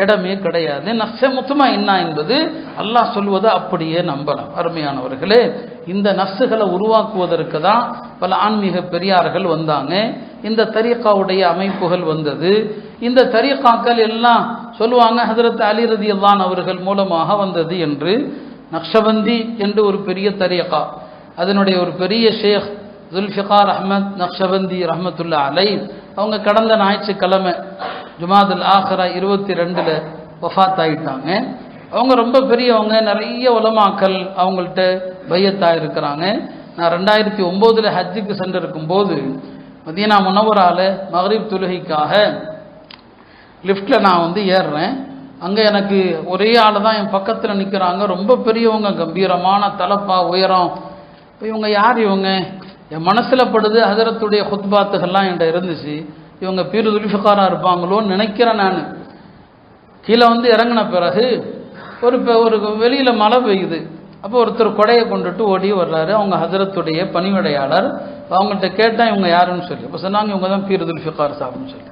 இடமே கிடையாது. நஃப்ஸே முத்மஇன்னா என்பது அல்லாஹ் சொல்வதை அப்படியே நம்பலாம். அருமையானவர்களே, இந்த நஃப்ஸுகளை உருவாக்குவதற்கு தான் பல ஆன்மீக பெரியார்கள் வந்தாங்க. இந்த தரீகாவுடைய அமைப்புகள் வந்தது. இந்த தரீகாக்கள் எல்லாம் சொல்லுவாங்க ஹஜ்ரத் அலி ரலியல்லாஹு அவர்கள் மூலமாக வந்தது என்று. நக்ஷபந்தி என்று ஒரு பெரிய தரீகா, அதனுடைய ஒரு பெரிய ஷேக் ஜுல்ஃபிகார் அஹ்மத் நக்ஷபந்தி ரஹ்மத்துல்லாஹி அலைஹி, அவங்க கடந்த ஞாயிற்றுக்கிழமை ஜுமாதுல் ஆஹிரா 22 வஃபாத் ஆயிட்டாங்க. அவங்க ரொம்ப பெரியவங்க, நிறைய உலமாக்கள் அவங்கள்ட்ட பையத்தாக இருக்கிறாங்க. நான் 2009 ஹஜ்ஜுக்கு சென்றிருக்கும் போது மதீனா முனவரால மக்ரிப் தொழுகைக்காக லிஃப்டில் நான் ஏறுறேன். அங்கே எனக்கு ஒரே ஆள் தான் என் பக்கத்தில் நிற்கிறாங்க, ரொம்ப பெரியவங்க, கம்பீரமான தலப்பா உயரம். இப்போ இவங்க யார், இவங்க என் மனசில் படுது, ஹஜரத்துடைய ஹுத்பாத்துகள்லாம் என்கிட்ட இருந்துச்சு, இவங்க பீர் ஜுல்ஃபிகாராக இருப்பாங்களோன்னு நினைக்கிறேன். நான் கீழே இறங்கின பிறகு ஒரு வெளியில் மழை பெய்யுது. அப்போ ஒருத்தர் கொடையை கொண்டுட்டு ஓடி வர்றாரு, அவங்க ஹஜரத்துடைய பணிவிடையாளர். அவங்கள்ட்ட கேட்டேன் இவங்க யாருன்னு சொல்லி. இப்போ சொன்னாங்க இவங்க தான் பீர் ஜுல்ஃபிகார் சாப்னு சொல்லி.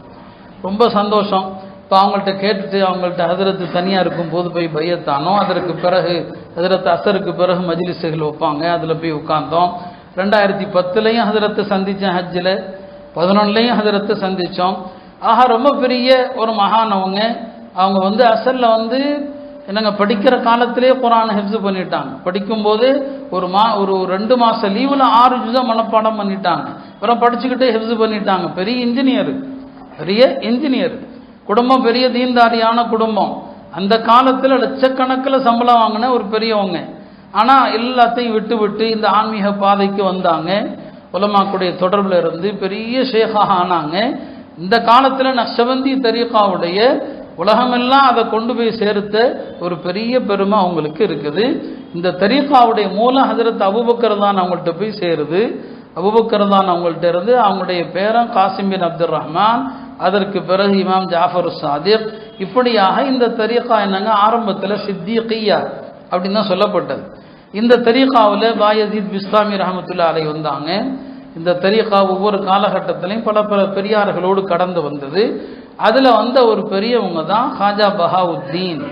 ரொம்ப சந்தோஷம். இப்போ அவங்கள்ட்ட கேட்டுட்டு அவங்கள்ட்ட ஹஜரத்து தனியாக இருக்கும்போது போய் பையத்தானோ. அதற்கு பிறகு ஹஜரத்து அசருக்கு பிறகு மஜ்லிஸுகள் வைப்பாங்க, அதில் போய் உட்கார்ந்தோம். 2010 ஹஜரத்தை சந்தித்தேன், ஹஜ்ஜில் 11 ஹஜரத்தை சந்தித்தோம். ஆஹா, ரொம்ப பெரிய ஒரு மகானவங்க. அவங்க அசலில் என்னங்க படிக்கிற காலத்திலே குர்ஆனை ஹிஃப்ஸ் பண்ணிட்டாங்க. படிக்கும்போது ஒரு 2 மாதம் லீவில் 6 ஜுஸா மனப்பாடம் பண்ணிட்டாங்க. அப்புறம் படிச்சுக்கிட்டே ஹிஃப்ஸ் பண்ணிட்டாங்க. பெரிய இன்ஜினியர் குடும்பம், பெரிய தீன்தாரியான குடும்பம். அந்த காலத்தில் லட்சக்கணக்கில் சம்பளம் வாங்கின ஒரு பெரியவங்க. ஆனால் எல்லாத்தையும் விட்டு இந்த ஆன்மீக பாதைக்கு வந்தாங்க. உலமாக்குடைய தொடர்பில் இருந்து பெரிய ஷேகாக ஆனாங்க. இந்த காலத்தில் நக்ஷபந்தி தரீகாவுடைய உலகமெல்லாம் அதை கொண்டு போய் சேர்த்த ஒரு பெரிய பெருமை அவங்களுக்கு இருக்குது. இந்த தரீகாவுடைய மூலம் ஹஜரத் அபூபக்கர் தான் அவங்கள்ட்ட போய் சேருது. அபூபக்கர் தான் அவங்கள்ட்ட இருந்து அவங்களுடைய பேரன் காசிம் பின் அப்துல் ரஹ்மான், அதற்கு பிறகு இமாம் ஜாஃபர் சாதிக். இப்படியாக இந்த தரீகா என்னங்க, ஆரம்பத்தில் சித்திகியா அப்படின்னு தான் சொல்லப்பட்டது. இந்த தரீகாவில் பாயசீத் பிஸ்தாமி ரஹமத்துல்லாஹி அலைஹி வந்தாங்க. இந்த தரீகா ஒவ்வொரு காலகட்டத்திலையும் பல பெரியார்களோடு கடந்து வந்தது. அதில் ஒரு பெரியவங்க தான் ஹாஜா பஹாவுத்தீன்.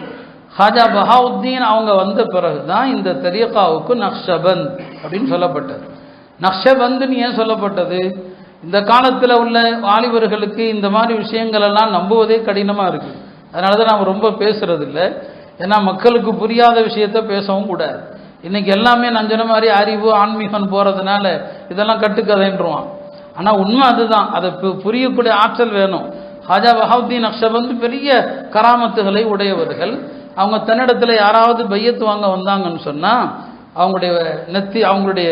ஹாஜா பஹாவுத்தீன் அவங்க வந்த பிறகு தான் இந்த தரீகாவுக்கு நக்ஷபந்த் அப்படின்னு சொல்லப்பட்டது. நக்ஷபந்துன்னு ஏன் சொல்லப்பட்டது? இந்த காலத்தில் உள்ள வாலிபர்களுக்கு இந்த மாதிரி விஷயங்கள் எல்லாம் நம்புவதே கடினமாக இருக்குது. அதனால தான் நாம் ரொம்ப பேசுறது இல்லை. ஏன்னா மக்களுக்கு புரியாத விஷயத்த பேசவும் கூடாது. இன்னைக்கு எல்லாமே நான் சொன்ன மாதிரி அறிவு ஆன்மீகம் போகிறதுனால இதெல்லாம் கட்டுக்கதைன்றுவான். ஆனால் உண்மை அதுதான், அதை புரியக்கூடிய ஆற்றல் வேணும். ஹாஜா பஹாவுத்தீன் நக்ஷபந்த் பெரிய கராமத்துகளை உடையவர்கள். அவங்க தன்னிடத்தில் யாராவது பையத்து வாங்க வந்தாங்கன்னு சொன்னால் அவங்களுடைய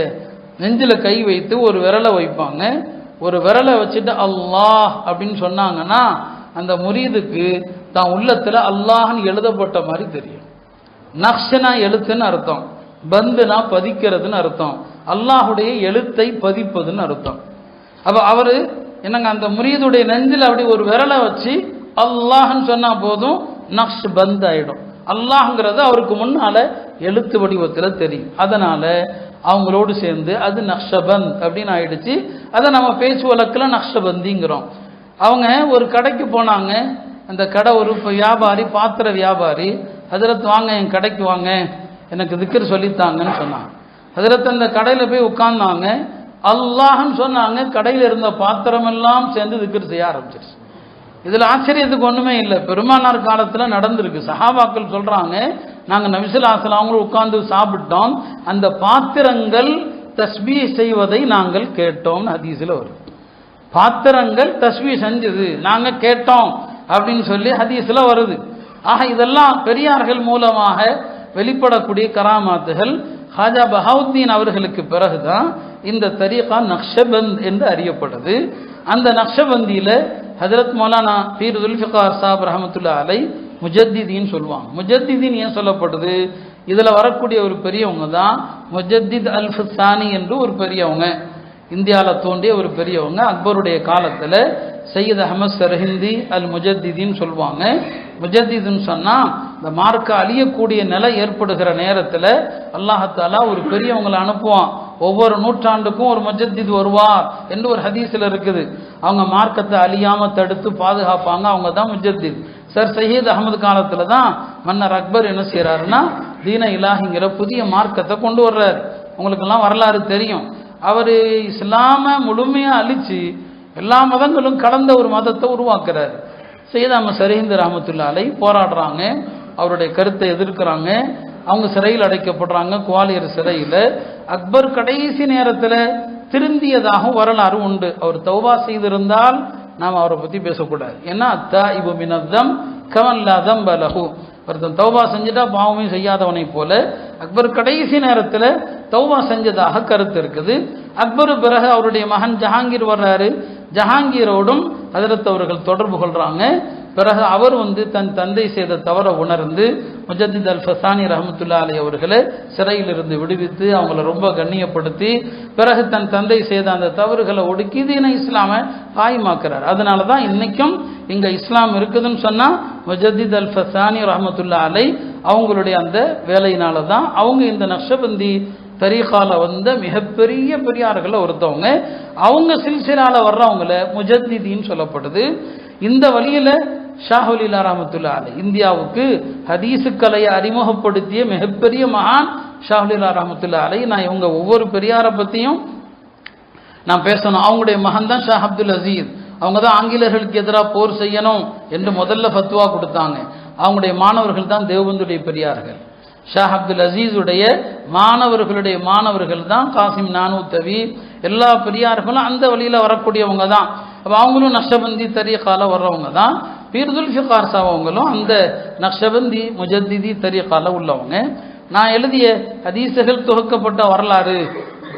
நெஞ்சில் கை வைத்து ஒரு விரலை வைப்பாங்க. ஒரு விரலை வச்சுட்டு அல்லாஹ் அப்படின்னு சொன்னாங்கன்னா அந்த முரீதுக்கு தான் உள்ளத்தில் அல்லாஹ்னு எழுதப்பட்ட மாதிரி தெரியும். நக்ஷனா எழுத்துன்னு அர்த்தம், பந்துனா பதிக்கிறதுன்னு அர்த்தம், அல்லாஹுடைய எழுத்தை பதிப்பதுன்னு அர்த்தம். அப்போ அவர் என்னங்க அந்த முரீதுடைய நெஞ்சில் அப்படி ஒரு விரலை வச்சு அல்லாஹ்னு சொன்னால் போதும், நக்ஷ் பந்த் ஆகிடும். அல்லாஹ்ங்கிறது அவருக்கு முன்னால எழுத்து வடிவத்தில் தெரியும். அதனால அவங்களோடு சேர்ந்து அது நக்ஷபந்த் அப்படின்னு ஆயிடுச்சு. அதை நம்ம பேச்சு வழக்கில் நக்ஷபந்திங்கிறோம். அவங்க ஒரு கடைக்கு போனாங்க. அந்த கடை ஒரு வியாபாரி, பாத்திர வியாபாரி. ஹஜ்ரத் வாங்க என் கடைக்கு வாங்க, எனக்கு திக்ர் சொல்லித்தாங்கன்னு சொன்னாங்க. ஹஜ்ரத் அந்த கடையில் போய் உட்கார்ந்தாங்க. அல்லாஹ்னு சொன்னாங்க. கடையில் இருந்த பாத்திரமெல்லாம் சேர்ந்து திக்ர் செய்ய ஆரம்பிச்சிருச்சு. இதில் ஆச்சரியத்துக்கு ஒன்றுமே இல்லை. பெருமானார் காலத்தில் நடந்திருக்கு. சஹாபாக்கள் சொல்கிறாங்க, நாங்கள் நபி ஸல்லல்லாஹு அலைஹி வஸல்லம் உட்கார்ந்து சாப்பிட்டோம், அந்த பாத்திரங்கள் தஸ்பீஹ் செய்வதை நாங்கள் கேட்டோம்னு ஹதீஸில் வரும். பாத்திரங்கள் தஸ்பீஹ் செஞ்சது நாங்கள் கேட்டோம் அப்படின்னு சொல்லி ஹதீஸில் வருது. ஆக இதெல்லாம் பெரியார்கள் மூலமாக வெளிப்படக்கூடிய கராமாத்துகள். ஹாஜா பஹாவுத்தீன் அவர்களுக்கு பிறகுதான் இந்த தரீகா நக்ஷபந்த் என்று அறியப்படுது. அந்த நக்ஷபந்தியில் ஹஜரத் மௌலானா பீர் துல்ஃபிகார் சாப் ரஹமத்துல்லாஹி அலைஹி முஜத்திதீன் சொல்லுவாங்க. முஜத்திதீன் ஏன் சொல்லப்படுது? இதில் வரக்கூடிய ஒரு பெரியவங்க தான் முஜத்தித் அல் ஃபுசானி என்று ஒரு பெரியவங்க, இந்தியாவில் தோன்றிய ஒரு பெரியவங்க. அக்பருடைய காலத்தில் சையத் அஹமத் சர்ஹிந்தி அல் முஜத்திதீன் சொல்லுவாங்க. முஜத்திதுன்னு சொன்னால் இந்த மார்க்க அழியக்கூடிய நிலை ஏற்படுகிற நேரத்தில் அல்லாஹ் தஆலா ஒரு பெரியவங்களை அனுப்புவான். ஒவ்வொரு நூற்றாண்டுக்கும் ஒரு முஜத்தித் வருவார் என்று ஒரு ஹதீஸில் இருக்குது. அவங்க மார்க்கத்தை அழியாமல் தடுத்து பாதுகாப்பாங்க. அவங்க தான் முஜத்தித். சர் சையத் அகமது காலத்தில் தான் மன்னர் அக்பர் என்ன செய்கிறாருன்னா தீன இலாஹிங்கிற புதிய மார்க்கத்தை கொண்டு வர்றாரு. உங்களுக்கெல்லாம் வரலாறு தெரியும். அவர் இஸ்லாமை முழுமையாக அழித்து எல்லா மதங்களும் கலந்த ஒரு மதத்தை உருவாக்குறாரு. சையத் அஹமத் சர்ஹிந்தி ரஹ்மத்துல்லாஹி அலைஹி போராடுறாங்க, அவருடைய கருத்தை எதிர்க்கிறாங்க. அவங்க சிறையில் அடைக்கப்படுறாங்க, குவாலியர் சிறையில். அக்பர் கடைசி நேரத்தில் திருந்தியதாக வரலாறு உண்டு. அவர் தௌபா செய்திருந்தால் நாம் அவரை பற்றி பேசக்கூடாது. ஏன்னா அத்தாயிபு மினத்தம் கமன் லா தம்ப லஹு, ஒருத்தன் தௌபா செஞ்சுட்டா பாவமே செய்யாதவனை போல அக்பர் கடைசி நேரத்தில் தௌபா செஞ்சதாக கருத்து இருக்குது. அக்பர் பிறகு அவருடைய மகன் ஜஹாங்கீர் வர்றாரு. ஜஹாங்கீரோடும் ஹஜரத் அவர்கள் தொடர்பு கொள்றாங்க. பிறகு அவர் தன் தந்தை செய்த தவறை உணர்ந்து முஜத்தித் அல் ஃபசானி ரஹமத்துல்லாஹி அலைஹி அவர்களை சிறையிலிருந்து விடுவித்து அவங்கள ரொம்ப கண்ணியப்படுத்தி பிறகு தன் தந்தை செய்த அந்த தவறுகளை ஒடுக்கி தீன இஸ்லாமை காயமாக்குறார். அதனால தான் இன்னைக்கும் இங்கே இஸ்லாம் இருக்குதுன்னு சொன்னால் முஜத்தித் அல் ஃபசானி ரஹமத்துல்லாஹி அலைஹி அவங்களுடைய அந்த வேலையினால தான். அவங்க இந்த நக்ஷபந்தி தரீகால மிகப்பெரிய பெரியார்களை ஒருத்தவங்க. அவங்க சில்சிலால வர்றவங்கள முஜத்திதீன் சொல்லப்படுது. இந்த வழியில் ஷாஹுலீலா ரஹமத்துல்லாஹி அலைஹி இந்தியாவுக்கு ஹதீஸுக்கலையை அறிமுகப்படுத்திய மிகப்பெரிய மகான் ஷாஹுலீலா ரஹமத்துல்லாஹி அலைஹி. நான் இவங்க ஒவ்வொரு பெரியாரை பற்றியும் நான் பேசணும். அவங்களுடைய மகன் தான் ஷா அப்துல் அசீஸ். அவங்க தான் ஆங்கிலேயர்களுக்கு எதிராக போர் செய்யணும் என்று முதல்ல ஃபத்வா கொடுத்தாங்க. அவங்களுடைய மாணவர்கள் தான் தேவபந்துடைய பெரியார்கள். ஷா அப்துல் அசீஸுடைய மாணவர்கள் தான் காசிம் நானூத்தவி. எல்லா பெரியார்களும் அந்த வழியில் வரக்கூடியவங்க தான். அப்போ அவங்களும் நக்ஷபந்தி தரீகால வர்றவங்க தான். பீர் துல்ஃபிகார் சாப் அவங்களும் அந்த நக்ஷபந்தி முஜத்திதி தரீகால உள்ளவங்க. நான் எழுதிய ஹதீஸுகள் தொகுக்கப்பட்ட வரலாறு,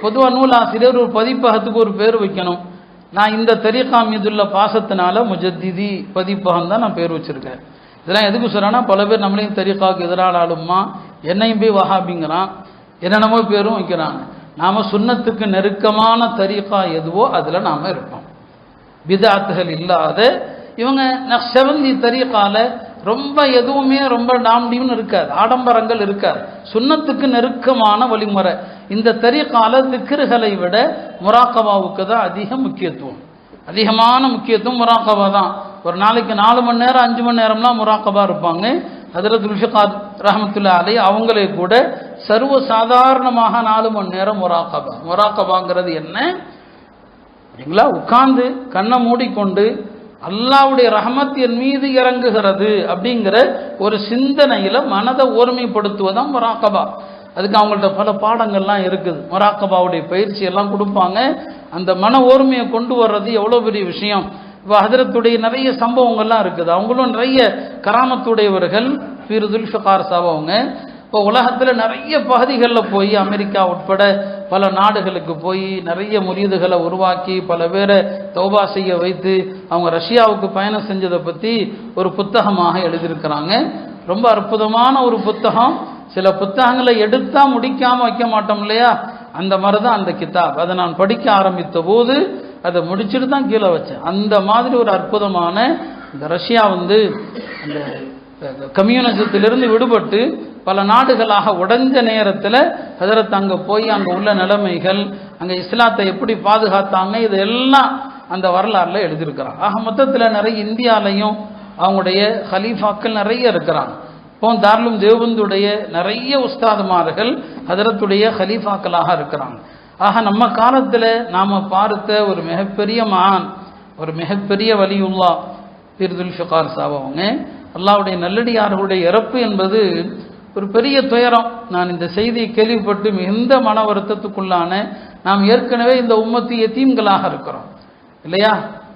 பொதுவாக நூலாசிரியர் ஒரு பதிப்பகத்துக்கு ஒரு பேர் வைக்கணும். நான் இந்த தரீகா மீதுள்ள பாசத்தினால முஜத்திதி பதிப்பகம் தான் நான் பேர் வச்சிருக்கேன். இதெல்லாம் எதுக்கு சொல்கிறேன்னா, பல பேர் நம்மளையும் தரீகாவுக்கு எதிரான ஆளுமா, என்னையும் போய் வஹாபிங்கிறான், என்னென்னமோ பேரும் வைக்கிறாங்க. நாம் சுன்னத்துக்கு நெருக்கமான தரீகா எதுவோ அதில் நாம் இருப்போம். பிதாத்துகள் இல்லாத இவங்க நக்ஷபந்தி தரீகால ரொம்ப எதுவுமே ரொம்ப டாம்டின்னு இருக்காது, ஆடம்பரங்கள் இருக்காது. சுன்னத்துக்கு நெருக்கமான வழிமுறை. இந்த தரீகால திக்ருகளை விட முராக்கபாவுக்கு தான் அதிகமான முக்கியத்துவம் முராக்கபா தான். ஒரு நாளைக்கு 4 மணி நேரம் 5 மணி நேரம்லாம் முராக்கபா இருப்பாங்க. ஹஜ்ரத் துல்ஃபிகார் ரஹமத்துல்லாஹி அலைஹி அவங்களே கூட சர்வ சாதாரணமாக 4 மணி நேரம் முராக்கபாங்கிறது என்ன? சரிங்களா, உட்கார்ந்து கண்ணை மூடிக்கொண்டு அல்லாஹ்வுடைய ரஹமத் என் மீது இறங்குகிறது அப்படிங்கிற ஒரு சிந்தனையில் மனதை ஓர்மைப்படுத்துவதான் முராக்கபா. அதுக்கு அவங்கள்ட்ட பல பாடங்கள்லாம் இருக்குது. முராக்கபாவுடைய பயிற்சி எல்லாம் கொடுப்பாங்க. அந்த மன ஓர்மையை கொண்டு வர்றது எவ்வளோ பெரிய விஷயம். இப்போ ஹதரத்துடைய நிறைய சம்பவங்கள்லாம் இருக்குது. அவங்களும் நிறைய கராமத்துடையவர்கள். பீர் துல்ஃபிகார் சாப் அவங்க இப்போ உலகத்தில் நிறைய பகுதிகளில் போய் அமெரிக்கா உட்பட பல நாடுகளுக்கு போய் நிறைய முரீதுகளை உருவாக்கி பல பேரை தௌபா செய்ய வைத்து அவங்க ரஷ்யாவுக்கு பயணம் செஞ்சதை பற்றி ஒரு புத்தகமாக எழுதியிருக்கிறாங்க. ரொம்ப அற்புதமான ஒரு புத்தகம். சில புத்தகங்களை எடுத்தா முடிக்காம வைக்க மாட்டோம் இல்லையா, அந்த மாதிரி தான் அந்த கிதாப். அதை நான் படிக்க ஆரம்பித்த போது அதை முடிச்சுட்டு தான் கீழே வச்சேன். அந்த மாதிரி ஒரு அற்புதமான இந்த ரஷ்யா அந்த கம்யூனிசத்திலிருந்து விடுபட்டு பல நாடுகளாக உடைஞ்ச நேரத்தில் ஹஜரத் அங்கே போய் அங்கே உள்ள நிலைமைகள், அங்கே இஸ்லாத்தை எப்படி பாதுகாத்தாங்க, இதெல்லாம் அந்த வரலாறுல எழுதியிருக்கிறாங்க. ஆக மொத்தத்தில் நிறைய இந்தியாலையும் அவங்களுடைய ஹலீஃபாக்கள் நிறைய இருக்கிறாங்க. இப்போ தாருலும் தேவபந்துடைய நிறைய உஸ்தாதுமார்கள் ஹஜரத்துடைய ஹலீஃபாக்களாக இருக்கிறாங்க. ஆக நம்ம காலத்தில் நாம் பார்த்த ஒரு மிகப்பெரிய மகான், ஒரு மிகப்பெரிய வலியுல்லா பீர் துல்ஃபிகார் சாப் அவங்க. அல்லாஹ்வுடைய நல்லடியார்களுடைய இறப்பு என்பது ஒரு பெரிய துயரம். நான் இந்த செய்தியை கேள்விப்பட்டு மிகுந்த மன வருத்தத்துக்குள்ளான. நாம் ஏற்கனவே இந்த உம்மத்து யதீம்களாக இருக்கிறோம் இல்லையா,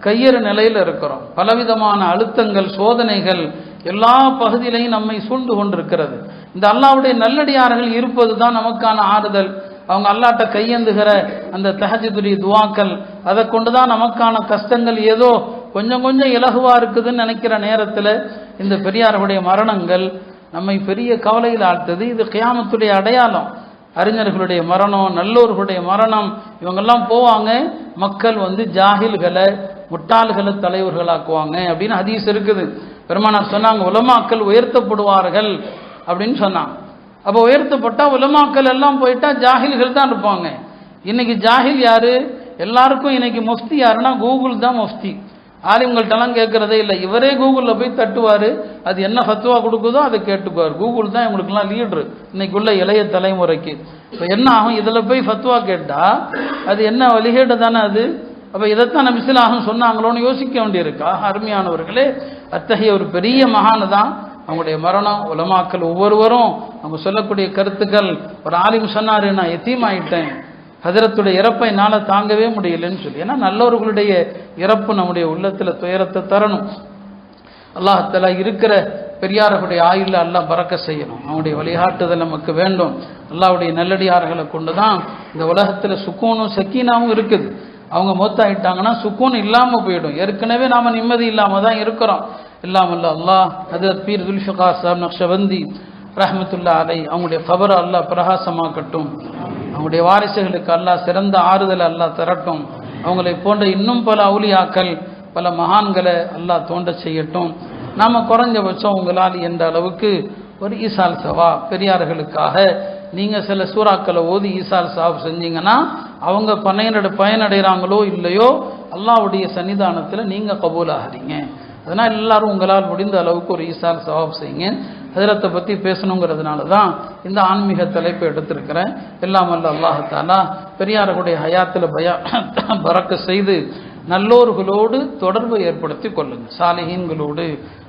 கையறு நிலையில் இருக்கிறோம். பலவிதமான அழுத்தங்கள், சோதனைகள் எல்லா பகுதியிலையும் நம்மை சூழ்ந்து கொண்டிருக்கிறது. இந்த அல்லாஹ்வுடைய நல்லடியார்கள் இருப்பது தான் நமக்கான ஆறுதல். அவங்க அல்லாஹ்ட்ட கையேந்துகிற அந்த தஹஜ்ஜுதுடைய துஆக்கள், அதை கொண்டு தான் நமக்கான கஷ்டங்கள் ஏதோ கொஞ்சம் கொஞ்சம் இலகுவா இருக்குதுன்னு நினைக்கிற நேரத்தில் இந்த பெரியார்களுடைய மரணங்கள் நம்மை பெரிய கவலையில் ஆழ்த்தது. இது கியாமத்துடைய அடையாளம். அறிஞர்களுடைய மரணம், நல்லோர்களுடைய மரணம், இவங்கெல்லாம் போவாங்க. மக்கள் ஜாஹில்களை, முட்டாள்களை தலைவர்களாக்குவாங்க அப்படின்னு ஹதீஸ் இருக்குது. பெருமானார் சொன்னாங்க, உலமாக்கள் உயர்த்தப்படுவார்கள் அப்படின்னு சொன்னாங்க. அப்போ உயர்த்தப்பட்டா உலமாக்கள் எல்லாம் போயிட்டா ஜாஹில்கள் தான் இருப்பாங்க. இன்னைக்கு ஜாஹில் யாரு? எல்லாருக்கும் இன்னைக்கு முஃப்தி யாருன்னா கூகுள் தான் முஃப்தி. ஆலிம்கள்ட்டெல்லாம் கேட்கறதே இல்லை. இவரே கூகுளில் போய் தட்டுவார், அது என்ன ஃபத்வா கொடுக்குதோ அதை கேட்டுக்குவார். கூகுள் தான் இவங்களுக்குலாம் லீட்ரு இன்னைக்குள்ள இளைய தலைமுறைக்கு. இப்போ என்ன ஆகும், இதில் போய் ஃபத்வா கேட்டால் அது என்ன வழிகேடு தானே அது. அப்போ இதைத்தான் நபிஸுல்லாஹும் சொன்னாங்களோன்னு யோசிக்க வேண்டியிருக்கா. அருமையானவர்களே, அத்தகைய ஒரு பெரிய மகான் தான் அவங்களுடைய மரணம். உலமாக்கள் ஒவ்வொருவரும் அவங்க சொல்லக்கூடிய கருத்துக்கள். ஒரு ஆலிம் சொன்னார், நான் யதீமாயிட்டேன், ஹஜரத்துடைய இறப்பை என்னால் தாங்கவே முடியலன்னு சொல்லி. ஏன்னா நல்லவர்களுடைய இறப்பு நம்முடைய உள்ளத்தில் துயரத்தை தரணும். அல்லாஹ் தஆலா இருக்கிற பெரியார்களுடைய ஆயுளில் அல்லாஹ் பறக்க செய்யணும். அவனுடைய வழிகாட்டுதல் நமக்கு வேண்டும். அல்லாஹ்வுடைய நல்லடியார்களை கொண்டு தான் இந்த உலகத்தில் சுக்கூனும் சக்கீனாவும் இருக்குது. அவங்க மௌத்தாயிட்டாங்கன்னா சுக்கூன் இல்லாமல் போயிடும். ஏற்கனவே நாம் நிம்மதி இல்லாமல் தான் இருக்கிறோம். இல்லாமல் அல்லாஹ் ஹஜரத் பீர் துல்ஃபிகார் சாப் நக்ஷபந்தி ரஹ்மத்துல்லாஹி அலைஹி அவங்களுடைய கபரை அல்லாஹ் பிரகாசமாக்கட்டும். அவங்களுடைய வாரிசுகளுக்கு அல்லாஹ் சிறந்த ஆறுதல் அல்லாஹ் தரட்டும். அவங்களை போன்ற இன்னும் பல அவுலியாக்கள், பல மகான்களை அல்லாஹ் தோன்ற செய்யட்டும். நாம் குறைஞ்சபட்சம் உங்களால் என்ற அளவுக்கு ஒரு ஈசால் சவா பெரியார்களுக்காக நீங்கள் சில சூறாக்களை ஓதி ஈசால் சவாப் செஞ்சீங்கன்னா அவங்க பயனடைகிறாங்களோ இல்லையோ அல்லாஹ்வுடைய சன்னிதானத்தில் நீங்கள் கபூல் ஆகிறீங்க. அதனால் எல்லாரும் உங்களால் முடிந்த அளவுக்கு ஒரு ஈசால் சவாப் செய்யுங்க. ஹஜரத்தை பற்றி பேசணுங்கிறதுனால தான் இந்த ஆன்மீக தலைப்பை எடுத்திருக்கிறேன். எல்லாம் அல்ல அல்லாஹ் தஆலா பெரியார்களுடைய ஹயாத்தில் பறக்க செய்து நல்லோர்களோடு தொடர்பை ஏற்படுத்தி கொள்ளுங்க. சாலிஹீன்களோடு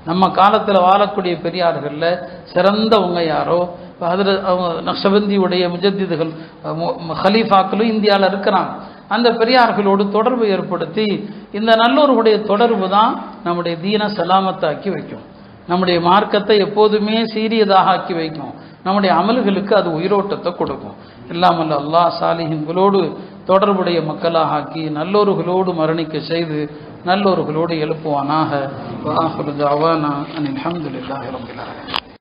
நம்ம காலத்தில் வாழக்கூடிய பெரியார்களில் சிறந்தவங்க யாரோ, இப்போ ஹஜரத் நக்ஷபந்தியுடைய முஜத்திதுகள் ஹலீஃபாக்களும் இந்தியாவில் இருக்கிறாங்க. அந்த பெரியார்களோடு தொடர்பு ஏற்படுத்தி இந்த நல்லோர்களுடைய தொடர்பு தான் நம்முடைய தீன சலாமத்தாக்கி வைக்கும். நம்முடைய மார்க்கத்தை எப்போதுமே சீரியதாக ஆக்கி வைக்கும். நம்முடைய அமல்களுக்கு அது உயிரோட்டத்தை கொடுக்கும். இல்லாமல் அல்லாஹ் சாலிஹீன்களோடு தொடர்புடைய மக்களாக ஆக்கி நல்லோர்களோடு மரணிக்க செய்து நல்லோர்களோடு எழுப்புவானாக. வஆஹிரு தஅவானா அனில் ஹம்துலில்லாஹி ரப்பில் ஆலமீன்.